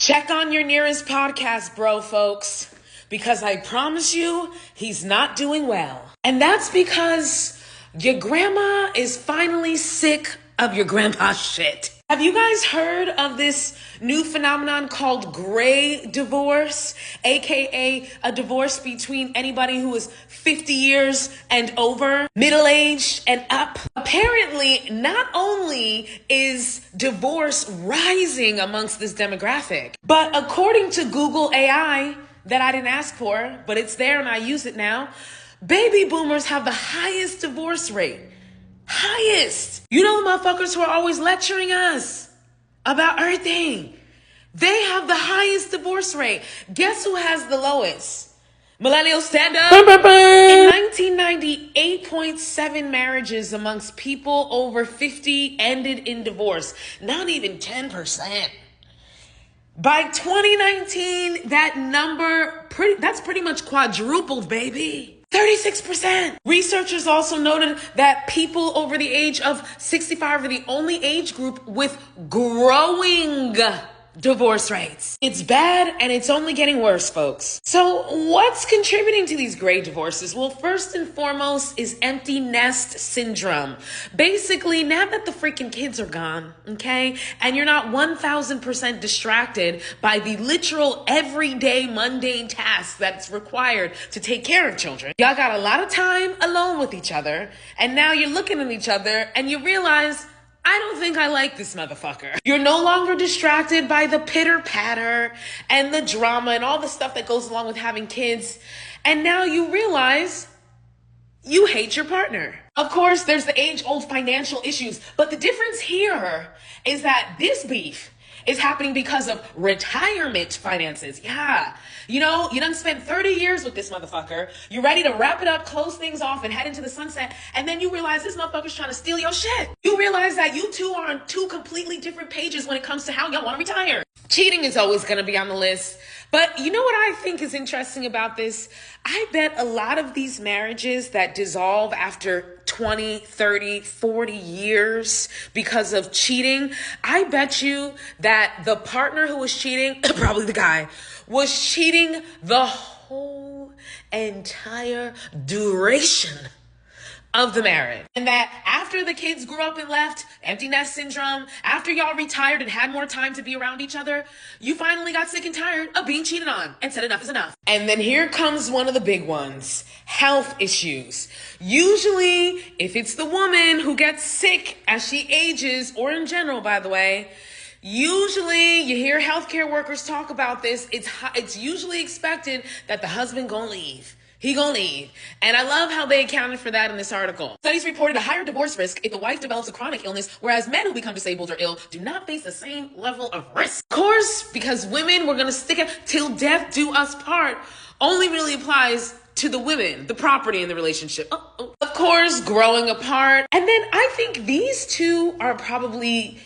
Check on your nearest podcast bro, folks, because I promise you, he's not doing well. And that's because your grandma is finally sick of your grandpa's shit. Have you guys heard of this new phenomenon called gray divorce, aka a divorce between anybody who is 50 years and over, middle-aged and up? Apparently, not only is divorce rising amongst this demographic, but according to Google AI, that I didn't ask for, but it's there and I use it now, baby boomers have the highest divorce rate. Highest. You know the motherfuckers who are always lecturing us about everything. They have the highest divorce rate. Guess who has the lowest? Millennials, stand up. In 1990, 8.7 marriages amongst people over 50 ended in divorce. Not even 10%. By 2019, that number, that's pretty much quadrupled, baby. 36%. Researchers also noted that people over the age of 65 are the only age group with growing divorce rates. It's bad and it's only getting worse, folks. So what's contributing to these gray divorces? Well, first and foremost is empty nest syndrome. Basically, now that the freaking kids are gone, okay, and you're not 1000% distracted by the literal everyday mundane tasks that's required to take care of children, y'all got a lot of time alone with each other, and now you're looking at each other and you realize, I don't think I like this motherfucker. You're no longer distracted by the pitter patter and the drama and all the stuff that goes along with having kids. And now you realize you hate your partner. Of course, there's the age-old financial issues, but the difference here is that this beef is happening because of retirement finances. Yeah. You know, you done spent 30 years with this motherfucker. You're ready to wrap it up, close things off, and head into the sunset. And then you realize this motherfucker's trying to steal your shit. You realize that you two are on two completely different pages when it comes to how y'all want to retire. Cheating is always going to be on the list. But you know what I think is interesting about this? I bet a lot of these marriages that dissolve after 20, 30, 40 years because of cheating, I bet you that the partner who was cheating, probably the guy, was cheating the whole entire duration of the marriage. And that after the kids grew up and left, empty nest syndrome, after y'all retired and had more time to be around each other, you finally got sick and tired of being cheated on and said enough is enough. And then here comes one of the big ones, health issues. Usually, if it's the woman who gets sick as she ages, or in general, by the way, usually you hear healthcare workers talk about this, it's usually expected that the husband gonna leave. He gonna leave. And I love how they accounted for that in this article. Studies reported a higher divorce risk if the wife develops a chronic illness, whereas men who become disabled or ill do not face the same level of risk. Of course, because women, we're gonna stick it till death do us part, only really applies to the women, the property in the relationship. Of course, growing apart. And then I think these two are probably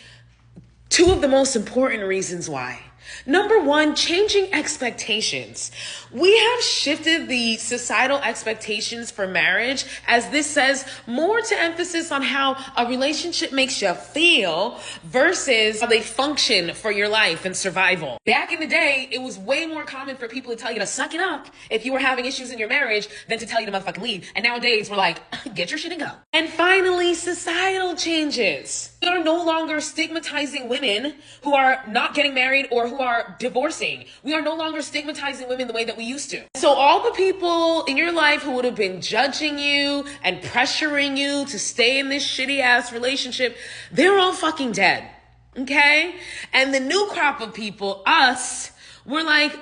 two of the most important reasons why. Number one, changing expectations. We have shifted the societal expectations for marriage, as this says more to emphasis on how a relationship makes you feel versus how they function for your life and survival. Back in the day, it was way more common for people to tell you to suck it up if you were having issues in your marriage than to tell you to motherfucking leave. And nowadays, we're like, get your shit and go. And finally, societal changes. We are no longer stigmatizing women who are not getting married or who are divorcing. We are no longer stigmatizing women the way that we used to. So all the people in your life who would have been judging you and pressuring you to stay in this shitty ass relationship, they're all fucking dead. Okay? And the new crop of people, us, we're like,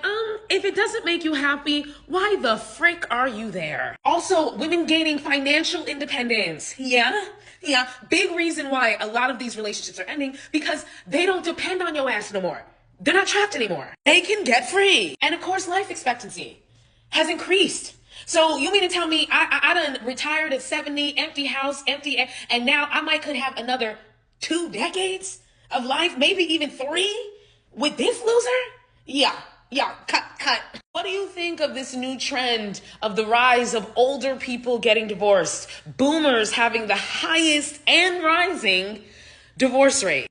if it doesn't make you happy, why the frick are you there? Also, women gaining financial independence. Yeah, big reason why a lot of these relationships are ending, because they don't depend on your ass no more. They're not trapped anymore. They can get free. And of course, life expectancy has increased. So you mean to tell me I done retired at 70, empty house, empty, and now I might could have another 2 decades of life, maybe even 3 with this loser? Yeah, cut. What do you think of this new trend of the rise of older people getting divorced? Boomers having the highest and rising divorce rate.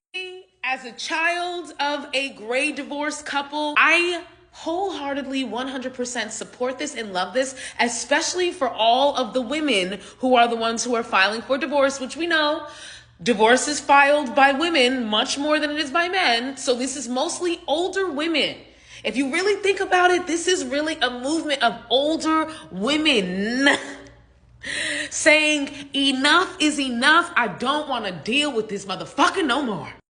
As a child of a gray divorce couple, I wholeheartedly 100% support this and love this, especially for all of the women who are the ones who are filing for divorce, which we know divorce is filed by women much more than it is by men. So this is mostly older women. If you really think about it, this is really a movement of older women saying enough is enough. I don't want to deal with this motherfucker no more.